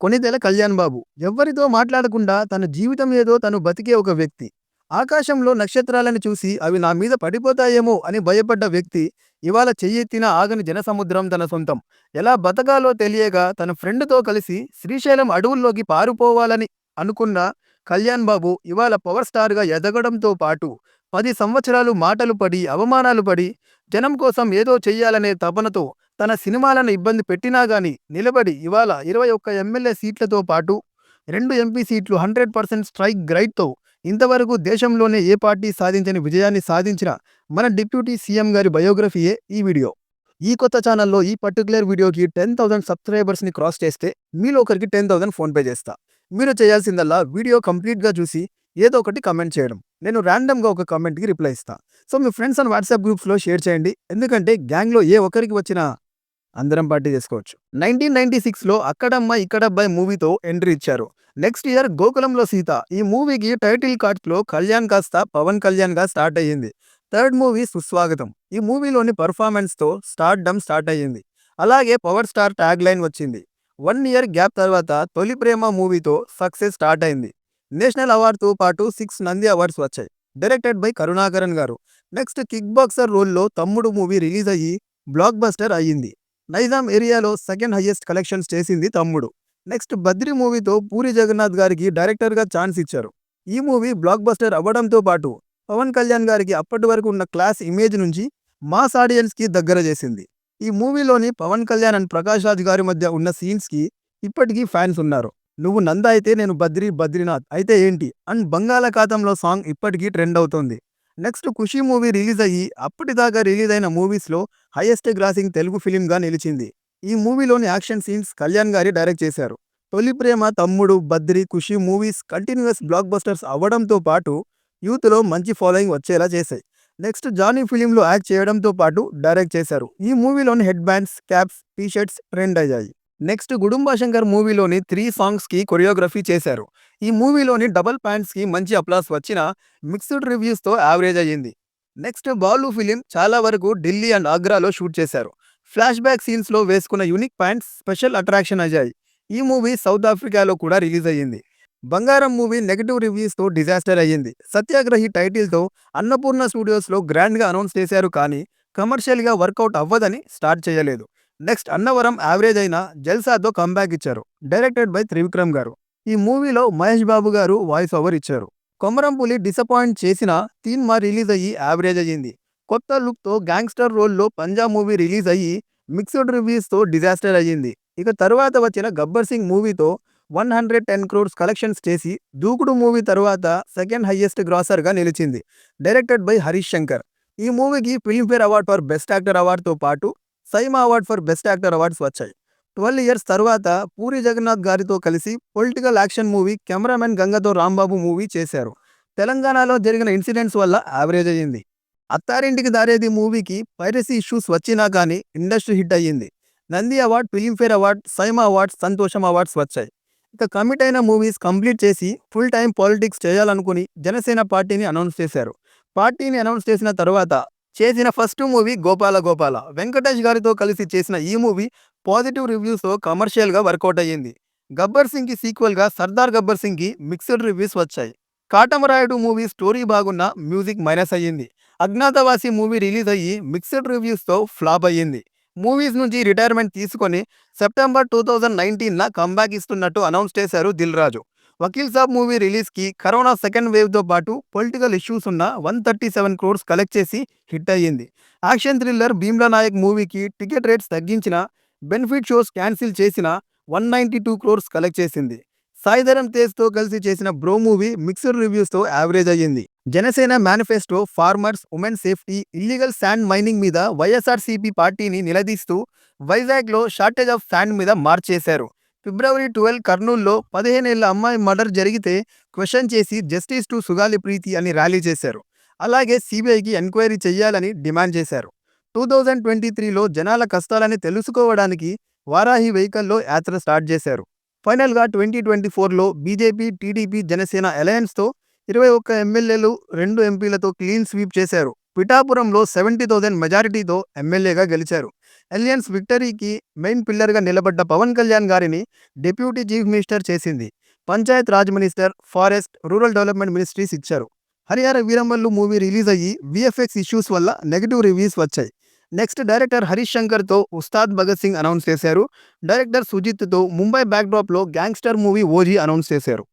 కొణిదెల కళ్యాణ్ బాబు ఎవ్వరితో మాట్లాడకుండా తన జీవితం ఏదో తను బతికే ఒక వ్యక్తి. ఆకాశంలో నక్షత్రాలను చూసి అవి నా మీద పడిపోతాయేమో అని భయపడ్డ వ్యక్తి ఇవాళ చెయ్యెత్తిన ఆగని జనసముద్రం తన సొంతం. ఎలా బతకాలో తెలియక తన ఫ్రెండ్‌తో కలిసి శ్రీశైలం అడవుల్లోకి పారిపోవాలని అనుకున్న కళ్యాణ్ బాబు ఇవాళ పవర్ స్టార్‌గా ఎదగడంతో పాటు 10 సంవత్సరాలు మాటలు పడి, అవమానాలు పడి, జనం కోసం ఏదో చెయ్యాలనే తపనతో తన సినిమాలను ఇబ్బంది పెట్టినా గాని నిలబడి ఇవాళ 21 ఎమ్మెల్యే సీట్లతో పాటు 2 ఎంపీ సీట్లు 100% స్ట్రైక్ రైట్‌తో ఇంతవరకు దేశంలోనే ఏ పార్టీ సాధించని విజయాన్ని సాధించిన మన డిప్యూటీ సీఎం గారి బయోగ్రఫీయే ఈ వీడియో. ఈ కొత్త ఛానల్‌లో ఈ పర్టిక్యులర్ వీడియోకి 10,000 సబ్స్క్రైబర్స్‌ని క్రాస్ చేస్తే మీలో ఒకరికి 10,000 ఫోన్‌పే చేస్తా. మీరు చేయాల్సిందల్లా వీడియో కంప్లీట్‌గా చూసి ఏదో ఒకటి కామెంట్ చేయడం. నేను ర్యాండమ్‌గా ఒక కామెంట్‌కి రిప్లై ఇస్తా. సో మీ ఫ్రెండ్స్ అండ్ వాట్సాప్ గ్రూప్స్‌లో షేర్ చేయండి. ఎందుకంటే గ్యాంగ్‌లో ఏ ఒక్కరికి వచ్చినా అందరం పార్టీ చేసుకోవచ్చు. 1996లో 'అక్కడమ్మ ఇక్కడబ్బాయి' మూవీతో ఎంట్రీ ఇచ్చారు. నెక్స్ట్ ఇయర్ 'గోకులంలో సీత' ఈ మూవీకి టైటిల్ కార్డ్స్‌లో కళ్యాణ్ కాస్త పవన్ కళ్యాణ్‌గా స్టార్ట్ అయ్యింది. థర్డ్ మూవీ 'సుస్వాగతం' ఈ మూవీలోని పెర్ఫార్మెన్స్‌తో స్టార్డమ్ స్టార్ట్ అయ్యింది. అలాగే పవర్ స్టార్ ట్యాగ్ లైన్ వచ్చింది. 1 ఇయర్ గ్యాప్ తర్వాత 'తొలి ప్రేమ' మూవీతో సక్సెస్ స్టార్ట్ అయింది. నేషనల్ అవార్డ్‌తో పాటు 6 నంది అవార్డ్స్ వచ్చాయి. డైరెక్టెడ్ బై కరుణాకరన్ గారు. నెక్స్ట్ 'కిక్ బాక్సర్' రోల్‌లో 'తమ్ముడు' మూవీ రిలీజ్ అయ్యి బ్లాక్ బస్టర్ అయ్యింది. నైజాం ఏరియాలో సెకండ్ హైయెస్ట్ కలెక్షన్స్ చేసింది 'తమ్ముడు'. నెక్స్ట్ 'బద్రి' మూవీతో పూరి జగన్నాథ్ గారికి డైరెక్టర్‌గా ఛాన్స్ ఇచ్చారు. ఈ మూవీ బ్లాక్ బస్టర్ అవ్వడంతో పాటు పవన్ కళ్యాణ్ గారికి అప్పటి వరకు ఉన్న క్లాస్ ఇమేజ్ నుంచి మాస్ ఆడియన్స్‌కి దగ్గర చేసింది. ఈ మూవీలోని పవన్ కళ్యాణ్ అండ్ ప్రకాష్ రాజ్ గారి మధ్య ఉన్న సీన్స్‌కి ఇప్పటికీ ఫ్యాన్స్ ఉన్నారు. 'నువ్వు నంద అయితే నేను బద్రీనాథ్ అయితే ఏంటి' అండ్ 'బంగాళాఖాతంలో' సాంగ్ ఇప్పటికీ ట్రెండ్ అవుతోంది. నెక్స్ట్ 'ఖుషి' మూవీ రిలీజ్ అయ్యి అప్పటిదాకా రిలీజ్ అయిన మూవీస్‌లో హైయెస్ట్ గ్రాసింగ్ తెలుగు ఫిలింగా నిలిచింది. ఈ మూవీలోని యాక్షన్ సీన్స్ కళ్యాణ్ గారి డైరెక్ట్ చేశారు. 'తొలి ప్రేమ', 'తమ్ముడు', 'బద్రి', 'ఖుషి' మూవీస్ కంటిన్యూయస్ బ్లాక్ బస్టర్స్ అవ్వడంతో పాటు యూత్‌లో మంచి ఫాలోయింగ్ వచ్చేలా చేశాయి. నెక్స్ట్ 'జానీ' ఫిలింలో యాక్ట్ చేయడంతో పాటు డైరెక్ట్ చేశారు. ఈ మూవీలోని head bands, caps, t shirts trend అయ్యాయి. నెక్స్ట్ 'గుడుంబా శంకర్' మూవీలోని 3 సాంగ్స్‌కి కొరియోగ్రఫీ చేశారు. ఈ మూవీలోని డబుల్ ప్యాంట్స్‌కి మంచి అప్లాస్ వచ్చినా మిక్స్డ్ రివ్యూస్‌తో యావరేజ్ అయ్యింది. నెక్స్ట్ 'బాలు' ఫిలిం చాలా వరకు ఢిల్లీ అండ్ ఆగ్రాలో షూట్ చేశారు. ఫ్లాష్ బ్యాక్ సీన్స్‌లో వేసుకున్న యూనిక్ ప్యాంట్స్ స్పెషల్ అట్రాక్షన్ అయ్యాయి. ఈ మూవీ సౌత్ ఆఫ్రికాలో కూడా రిలీజ్ అయ్యింది. 'బంగారం' మూవీ నెగెటివ్ రివ్యూస్‌తో డిజాస్టర్ అయ్యింది. 'సత్యాగ్రహి' టైటిల్‌తో అన్నపూర్ణ స్టూడియోస్‌లో గ్రాండ్‌గా అనౌన్స్ చేశారు కానీ కమర్షియల్‌గా వర్కౌట్ అవ్వదని స్టార్ట్ చేయలేదు. నెక్స్ట్ 'అన్నవరం' యావరేజ్ అయినా 'జల్సా'తో కంబ్యాక్ ఇచ్చారు. డైరెక్టెడ్ బై త్రివిక్రమ్ గారు. ఈ మూవీలో మహేష్ బాబు గారు వాయిస్ ఓవర్ ఇచ్చారు. 'కొమరం పులి' డిసప్పాయింట్ చేసిన 'తీన్ మా' రిలీజ్ అయ్యి యావరేజ్ అయ్యింది. కొత్త లుక్‌తో గ్యాంగ్స్టర్ రోల్‌లో 'పంజా' మూవీ రిలీజ్ అయ్యి మిక్స్డ్ రివ్యూస్‌తో డిజాస్టర్ అయ్యింది. ఇక తరువాత వచ్చిన 'గబ్బర్ సింగ్' మూవీతో 110 క్రోర్స్ కలెక్షన్స్ చేసి 'దూకుడు' మూవీ తర్వాత సెకండ్ హైయెస్ట్ గ్రాసర్‌గా నిలిచింది. Directed by Harish Shankar. ఈ మూవీకి Filmfare award for best actor అవార్డ్‌తో పాటు SIIMA award for best actor awards వచ్చాయి. 12 ఇయర్స్ తర్వాత పూరి జగన్నాథ్ గారితో కలిసి పొలిటికల్ యాక్షన్ మూవీ 'కెమెరామెన్ గంగతో రాంబాబు' మూవీ చేశారు. తెలంగాణలో జరిగిన ఇన్సిడెంట్స్ వల్ల యావరేజ్ అయ్యింది. 'అత్తారింటికి దారేది' మూవీకి పైరసీ ఇష్యూస్ వచ్చినా కానీ ఇండస్ట్రీ హిట్ అయ్యింది. Nandi award, Filmfare award, SIIMA awards, Santosham awards వచ్చాయి. ఇక కమిట్ అయిన మూవీస్ కంప్లీట్ చేసి ఫుల్ టైం పాలిటిక్స్ చేయాలనుకుని జనసేన పార్టీని అనౌన్స్ చేశారు. పార్టీని అనౌన్స్ చేసిన తర్వాత చేసిన ఫస్ట్ మూవీ 'గోపాల గోపాల'. వెంకటేష్ గారితో కలిసి చేసిన ఈ మూవీ పాజిటివ్ రివ్యూస్‌తో కమర్షియల్‌గా వర్కౌట్ అయ్యింది. 'గబ్బర్ సింగ్'కి సీక్వెల్‌గా 'సర్దార్ గబ్బర్ సింగ్'కి మిక్స్డ్ రివ్యూస్ వచ్చాయి. 'కాటమరాయుడు' మూవీ స్టోరీ బాగున్నా మ్యూజిక్ మైనస్ అయ్యింది. 'అజ్ఞాతవాసి' మూవీ రిలీజ్ అయ్యి మిక్స్డ్ రివ్యూస్‌తో ఫ్లాప్ అయ్యింది. మూవీస్ నుంచి రిటైర్మెంట్ తీసుకొని సెప్టెంబర్ 2019న కంబ్యాక్ ఇస్తున్నట్టు అనౌన్స్ చేశారు దిల్ రాజు. 'వకీల్ సాబ్' మూవీ రిలీజ్‌కి కరోనా సెకండ్ వేవ్‌తో పాటు పొలిటికల్ ఇష్యూస్ ఉన్న 137 క్రోర్స్ కలెక్ట్ చేసి హిట్ అయ్యింది. యాక్షన్ థ్రిల్లర్ 'భీమ్లా నాయక్' మూవీకి టికెట్ రేట్స్ తగ్గించినా, బెనిఫిట్ షోస్ క్యాన్సిల్ చేసినా 192 క్రోర్స్ కలెక్ట్ చేసింది. సాయిధరమ్ తేజ్‌తో కలిసి చేసిన 'బ్రో' మూవీ మిక్స్డ్ రివ్యూస్‌తో యావరేజ్ అయ్యింది. Janasena manifesto farmers, women safety, illegal sand mining మీద వైఎస్ఆర్సీపీ పార్టీని నిలదీస్తూ వైజాగ్‌లో షార్టేజ్ ఆఫ్ శాండ్ మీద మార్చ్ చేశారు. ఫిబ్రవరి 12 కర్నూలులో 15 ఏళ్ల అమ్మాయి మర్డర్ జరిగితే క్వశ్చన్ చేసి జస్టిస్ టు సుగాలి ప్రీతి అని ర్యాలీ చేశారు. అలాగే సీబీఐకి ఎంక్వైరీ చేయాలని డిమాండ్ చేశారు. 2023లో జనాల కష్టాలని తెలుసుకోవడానికి వారాహి వెహికల్లో యాత్ర స్టార్ట్ చేశారు. ఫైనల్‌గా 2024లో బీజేపీ, టీడీపీ, జనసేన అలయన్స్‌తో 21 ఎమ్మెల్యేలు, 2 ఎంపీలతో క్లీన్ స్వీప్ చేశారు. పిఠాపురంలో 70,000 మెజారిటీతో ఎమ్మెల్యేగా గెలిచారు. ఎలియన్స్ విక్టరీకి మెయిన్ పిల్లర్‌గా నిలబడ్డ పవన్ కళ్యాణ్ గారిని డిప్యూటీ చీఫ్ మినిస్టర్ చేసింది. Panchayat Raj minister, forest, rural development ministries ఇచ్చారు. 'హరిహర వీరమల్లు' మూవీ రిలీజ్ అయ్యి వీఎఫ్ఎక్స్ ఇష్యూస్ వల్ల నెగెటివ్ రివ్యూస్ వచ్చాయి. నెక్స్ట్ డైరెక్టర్ హరీష్ శంకర్‌తో 'ఉస్తాద్ భగత్ సింగ్' అనౌన్స్ చేశారు. డైరెక్టర్ సుజిత్‌తో ముంబై బ్యాక్‌డ్రాప్‌లో గ్యాంగ్స్టర్ మూవీ 'ఓజీ' అనౌన్స్ చేశారు.